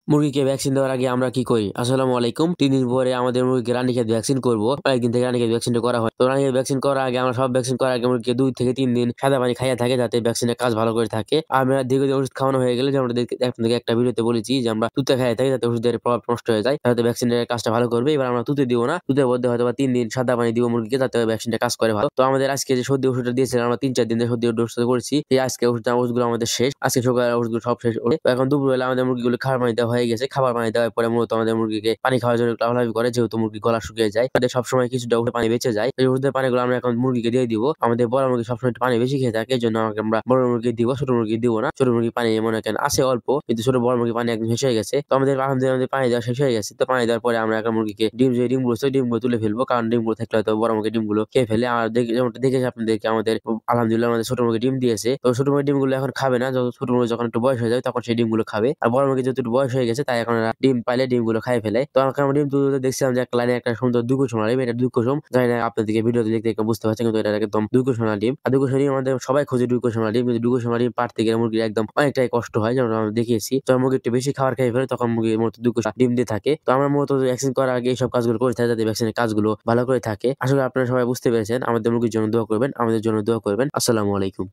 মুরগিকে ভ্যাকসিন দেওয়ার আগে আমরা কি করি? আসসালামু আলাইকুম। ৩ দিন পরে আমাদের মুরগিকে রানীক্ষেত ভ্যাকসিন করব। কয়েকদিন থেকে রানীক্ষেত ভ্যাকসিনটা করা হয়। তো রানীক্ষেত ভ্যাকসিন করার আগে আমরা সব ভ্যাকসিন করার আগে মুরগিকে ২ থেকে ৩ দিন সাদা পানি খাইয়ে থাকে যাতে ভ্যাকসিনের কাজ ভালো করে থাকে। আমরা দীর্ঘদিন ওষুধ খাওয়ানো হয়ে গেলে যেমন আপনাদেরকে একটা ভিডিওতে বলেছি যে আমরা তুতে খাইয়ে থাকি যাতে ওষুধের প্রভাব নষ্ট হয়ে যায়। যাতে ভ্যাকসিনের কাজটা ভালো করবে। এবার আমরা তুতে দিব না। তুতের বদলে হয়তোবা ৩ দিন সাদা পানি দিব মুরগিকে যাতে ভ্যাকসিনটা কাজ করে ভালো। তো আমাদের আজকে যে সর্দি ওষুধটা দিয়েছিলেন আমরা ৩-৪ দিন ধরে সর্দি ওষুধ করেছি। এই আজকে ওষুধগুলো আমাদের শেষ। আজকে সকালে ওষুধগুলো সব শেষ হলো। তো এখন দুপুরবেলা আমাদের মুরগিগুলো খাবার পানি দেওয়া হয়ে গেছে। খাবার পানি দেওয়ার পরে মূলত আমাদের মুরগিকে পানি খাওয়ার জন্য লাফালাফি করে যেহেতু মুরগির গলা শুকিয়ে যায়। তাদের সবসময় কিছুটা ওষুধের পানি বেঁচে যায়। এই ওষুধের পানিগুলো আমরা এখন মুরগিকে দিয়ে দিব। আমাদের বড় মুরগি সবসময় একটু পানি বেশি খেয়ে থাকে। এজন্য আমরা বড় মুরগি দিব, ছোট মুরগি দিব না। ছোট মুরগি পানি মনে করেন আছে অল্প কিন্তু বড় মুরগি পানি একদম শেষ হয়ে গেছে। তো আমাদের পানি দেওয়া শেষ হয়ে গেছে। তো পানি দেওয়ার পরে আমরা এখন মুরগিকে ডিমগুলো ছিল ডিমগুলো তুলে ফেলবো। কারণ ডিমগুলো থাকলে হয়তো বড় মুরগি ডিমগুলো খেয়ে ফেলে। আর যেমনটা দেখেছি আপনাদেরকে আমাদের আলহামদুলিল্লাহ আমাদের ছোট মুরগি ডিম দিয়েছে। তো ছোট মুরগি ডিমগুলো এখন খাবে না। ছোট মুরগি যখন একটু বয়স হয়ে যাবে তখন সেই ডিমগুলো খাবে। আর বড় মুরগি যেহেতু একটু বয়স হয়ে গেছে তাই এখন ডিম পাইলে ডিমগুলো খাই ফেলে। তো আমরা ডিম তুলতে দেখছিলাম যে একটা লাইনে একটা সুন্দর দুকুসুম ডিম। এটা দুকুসুম। জানি না আপনাদেরকে ভিডিওতে দেখতে বুঝতে পারছেন কিন্তু এটা একদম দুকুসুম ডিম। আর দুকুসুম ডিম আমাদের সবাই খোঁজে দুকুসুম ডিম কিন্তু দুকুসুম ডিম পাড়তে গেলে মুরগির একদম অনেকটাই কষ্ট হয় যেমন আমরা দেখিয়েছি। তো মুরগি একটু বেশি খাবার খেয়ে ফেলে তখন মুরগির মূলত দুকুসুম ডিম দিয়ে থাকে। তো আমরা মূলত ভ্যাকসিন করার আগে এইসব কাজগুলো করে থাকি যাতে ভ্যাকসিনের কাজগুলো ভালো করে থাকে। আসলে আপনারা সবাই বুঝতে পেরেছেন। আমাদের মুরগির জন্য দোয়া করবেন, আমাদের জন্য দোয়া করবেন। আসসালামু আলাইকুম।